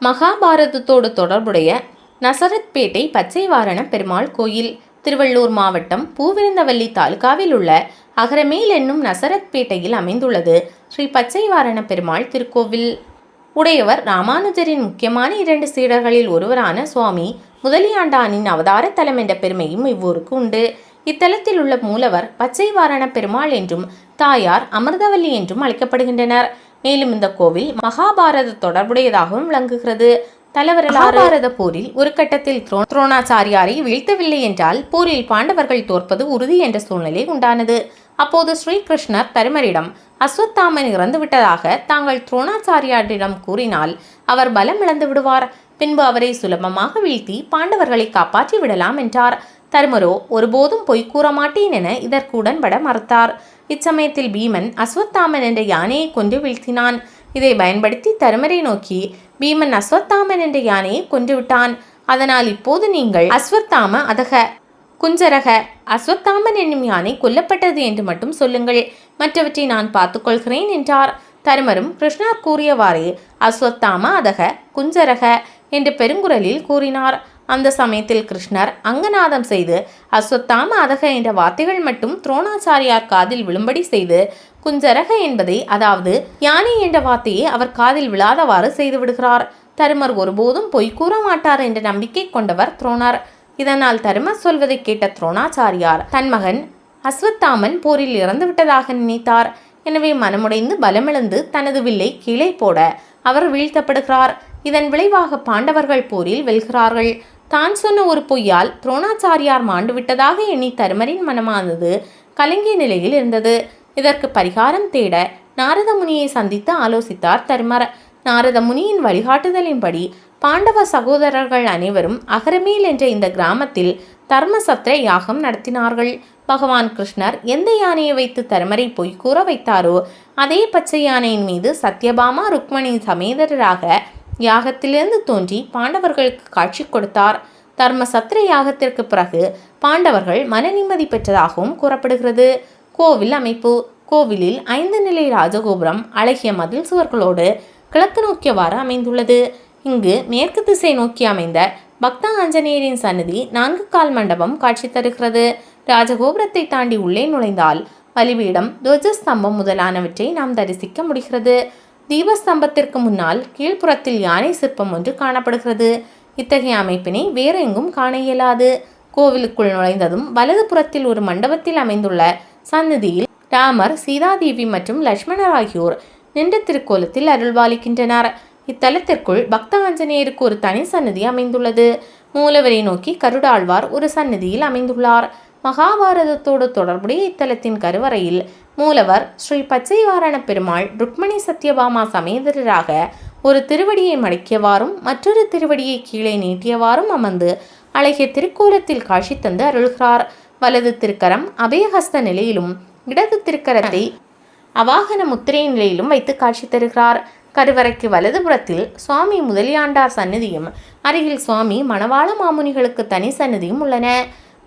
மகாபாரதத்தோடு தொடர்புடைய நசரத்பேட்டை பச்சைவாரண பெருமாள் கோயில் திருவள்ளூர் மாவட்டம் பூவிருந்தவல்லி தாலுகாவில் உள்ள அகரமேல் என்னும் நசரத்பேட்டையில் அமைந்துள்ளது ஸ்ரீ பச்சைவாரண பெருமாள் திருக்கோவில். உடையவர் ராமானுஜரின் முக்கியமான 2 சீடர்களில் ஒருவரான சுவாமி முதலியாண்டானின் அவதார தலம் என்ற பெருமையும் இவ்வூருக்கு உண்டு. இத்தலத்தில் உள்ள மூலவர் பச்சைவாரண பெருமாள் என்றும் தாயார் அமிர்தவல்லி என்றும் அழைக்கப்படுகின்றனர். மேலும் இந்த கோவில் மகாபாரத தொடர்புடையதாகவும் விளங்குகிறது. மகாபாரத போரில் ஒரு கட்டத்தில் துரோணாச்சாரியாரை வீழ்த்தவில்லை என்றால் போரில் பாண்டவர்கள் தோற்பது உறுதி என்ற சூழ்நிலை உண்டானது. அப்போது ஸ்ரீகிருஷ்ணர் தருமரிடம் அஸ்வத்தாமன் இறந்து விட்டதாக தாங்கள் துரோணாச்சாரியாரிடம் கூறினால் அவர் பலம் இழந்து விடுவார். பின்பு அவரை சுலபமாக வீழ்த்தி பாண்டவர்களை காப்பாற்றி விடலாம் என்றார். தருமரோ ஒருபோதும் பொய் கூற மாட்டேன் என இதற்கு உடன்பட மறுத்தார். இச்சமயத்தில் பீமன் அஸ்வத்தாமன் என்ற யானையை கொண்டு வீழ்த்தினான். இதை பயன்படுத்தி தருமரை நோக்கி, பீமன் அஸ்வத்தாமன் என்ற யானையை கொன்றுவிட்டான். அதனால் இப்போது நீங்கள் அஸ்வத்தாம அதக குஞ்சரக அஸ்வத்தாமன் என்னும் யானை கொல்லப்பட்டது என்று மட்டும் சொல்லுங்கள், மற்றவற்றை நான் பார்த்துக்கொள்கிறேன் என்றார். தருமரும் கிருஷ்ணர் கூறியவாறே அஸ்வத்தாம அதக குஞ்சரக என்று பெருங்குரலில் கூறினார். அந்த சமயத்தில் கிருஷ்ணர் அங்கநாதம் செய்து அஸ்வத்தாம அதக என்ற வார்த்தைகள் மட்டும் துரோணாச்சாரியார் காதில் விழும்படி செய்து குஞ்சரக என்பதை, அதாவது யானை என்ற வார்த்தையை அவர் காதில் விழாதவாறு செய்து விடுகிறார். தருமர் ஒருபோதும் பொய் கூற மாட்டார் என்ற நம்பிக்கை கொண்டவர் துரோணர். இதனால் தருமர் சொல்வதை கேட்ட துரோணாச்சாரியார் தன் மகன் அஸ்வத்தாமன் போரில் இறந்து விட்டதாக நினைத்தார். எனவே மனமுடைந்து பலமிழந்து தனது வில்லை கீழே போட அவர் வீழ்த்தப்படுகிறார். இதன் விளைவாக பாண்டவர்கள் போரில் வெல்கிறார்கள். தான் சொன்ன ஒரு பொய்யால் துரோணாச்சாரியார் மாண்டுவிட்டதாக எண்ணி தருமரின் மனமானது கலங்கிய நிலையில் இருந்தது. இதற்கு பரிகாரம் தேட நாரத முனியை சந்தித்து ஆலோசித்தார் தருமர். நாரத முனியின் வழிகாட்டுதலின்படி பாண்டவ சகோதரர்கள் அனைவரும் அகரமேல் என்ற இந்த கிராமத்தில் தர்மசத்திர யாகம் நடத்தினார்கள். பகவான் கிருஷ்ணர் எந்த யானையை வைத்து தருமரை பொய் கூற வைத்தாரோ அதே பச்சை யானையின் மீது சத்யபாமா ருக்மணி சமேதராக யாகத்திலிருந்து தோன்றி பாண்டவர்களுக்கு காட்சி கொடுத்தார். தர்மசத்திர யாகத்திற்கு பிறகு பாண்டவர்கள் மன நிம்மதி பெற்றதாகவும் கூறப்படுகிறது. கோவில் அமைப்பு. கோவிலில் 5 நிலை ராஜகோபுரம் அழகிய மதில் சுவர்களோடு கிழக்கு நோக்கியவாறு அமைந்துள்ளது. இங்கு மேற்கு திசை நோக்கி அமைந்த பக்த ஆஞ்சநேயரின் சன்னதி 4 கால் மண்டபம் காட்சி தருகிறது. ராஜகோபுரத்தை தாண்டி உள்ளே நுழைந்தால் பலிபீடம், துவஜஸ்தம்பம் முதலானவற்றை நாம் தரிசிக்க முடிகிறது. தீபஸ்தம்பத்திற்கு முன்னால் கீழ்ப்புறத்தில் யானை சிற்பம் ஒன்று காணப்படுகிறது. இத்தகைய அமைப்பினை வேறு எங்கும் காண இயலாது. கோவிலுக்குள் நுழைந்ததும் வலது புறத்தில் ஒரு மண்டபத்தில் அமைந்துள்ள சன்னதியில் ராமர், சீதாதேவி மற்றும் லட்சுமணர் ஆகியோர் நின்ற திருக்கோலத்தில் அருள்பாலிக்கின்றனர். இத்தலத்திற்குள் பக்த ஆஞ்சநேயருக்கு ஒரு தனி சன்னதி அமைந்துள்ளது. மூலவரை நோக்கி கருடாழ்வார் ஒரு சன்னதியில் அமைந்துள்ளார். மகாபாரதத்தோடு தொடர்புடைய இத்தலத்தின் கருவறையில் மூலவர் ஸ்ரீ பச்சைவாரண பெருமாள் ருக்மணி சத்யபாமா சமேதராக ஒரு திருவடியை மடக்கியவாறும் மற்றொரு திருவடியை கீழே நீட்டியவாறும் அமர்ந்து அழகிய திருக்கோலத்தில் காட்சி தந்து அருள்கிறார். வலது திருக்கரம் அபயஹஸ்த நிலையிலும் இடது திருக்கரத்தை அவாகன முத்திரை நிலையிலும் வைத்து காட்சி தருகிறார். கருவறைக்கு வலது புறத்தில் சுவாமி முதலியாண்டார் சன்னதியும் அருகில் சுவாமி மணவாள மாமுனிகளுக்கு தனி சன்னதியும் உள்ளன.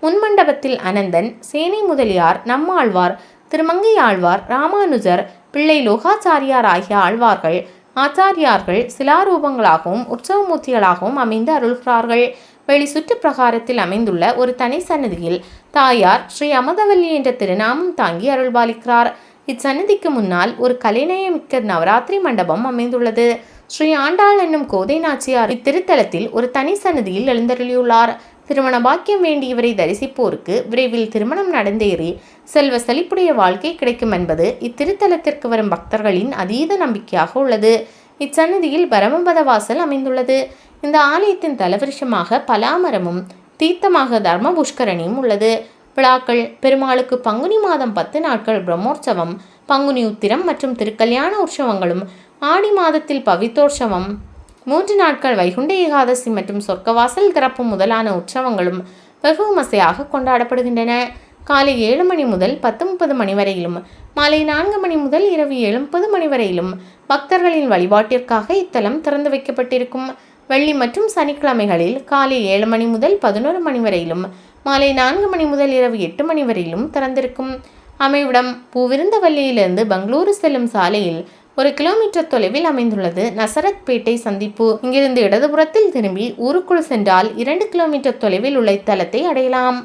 முன்மண்டபத்தில் அனந்தன், சேனை முதலியார், நம்மாழ்வார், திருமங்கை ஆழ்வார், ராமானுஜர், பிள்ளை லோகாச்சாரியார் ஆகிய ஆழ்வார்கள் ஆச்சாரியார்கள் சிலாரூபங்களாகவும் உற்சவமூர்த்திகளாகவும் அமைந்து அருள்கிறார்கள். வெளி சுற்று பிரகாரத்தில் அமைந்துள்ள ஒரு தனி சன்னதியில் தாயார் ஸ்ரீ அமிர்தவல்லி என்ற திருநாமம் தாங்கி அருள்பாலிக்கிறார். இச்சன்னதிக்கு முன்னால் ஒரு கலைநயமிக்க நவராத்திரி மண்டபம் அமைந்துள்ளது. ஸ்ரீ ஆண்டாள் என்னும் கோதை நாச்சியார் இத்திருத்தலத்தில் ஒரு தனி சன்னதியில் எழுந்தருளியுள்ளார். திருமண பாக்கியம் வேண்டி இவரை தரிசிப்போருக்கு விரைவில் திருமணம் நடந்தேறி செல்வ செழிப்புடைய வாழ்க்கை கிடைக்கும் என்பது இத்திருத்தலத்திற்கு வரும் பக்தர்களின் அதீத நம்பிக்கையாக உள்ளது. இச்சன்னதியில் பரமபத வாசல் அமைந்துள்ளது. இந்த ஆலயத்தின் தலவிருஷமாக பலாமரமும் தீர்த்தமாக தர்ம புஷ்கரணியும் உள்ளது. விழாக்கள். பெருமாளுக்கு பங்குனி மாதம் 10 நாட்கள் பிரம்மோற்சவம், பங்குனி உத்திரம் மற்றும் திருக்கல்யாண உற்சவங்களும், ஆடி மாதத்தில் பவித்தோற்சவம், 3 நாட்கள் வைகுண்ட ஏகாதசி மற்றும் சொர்க்கவாசல் திறப்பு முதலான உற்சவங்களும் வெகு விமர்சையாக கொண்டாடப்படுகின்றன. காலை 7 மணி முதல் 10:30 மணி வரையிலும், மாலை 4 மணி முதல் இரவு 7:30 மணி வரையிலும் பக்தர்களின் வழிபாட்டிற்காக இத்தலம் திறந்து வைக்கப்பட்டிருக்கும். வெள்ளி மற்றும் சனிக்கிழமைகளில் காலை 7 மணி முதல் 11 மணி வரையிலும், மாலை 4 மணி முதல் இரவு 8 மணி வரையிலும் திறந்திருக்கும். அமைவிடம். பூவிருந்தவல்லியிலிருந்து பெங்களூரு செல்லும் சாலையில் 1 கிலோமீட்டர் தொலைவில் அமைந்துள்ளது நசரத்பேட்டை சந்திப்பு. இங்கிருந்து இடதுபுறத்தில் திரும்பி ஊருக்குள் சென்றால் 2 கிலோமீட்டர் தொலைவில் உள்ள இத்தலத்தை அடையலாம்.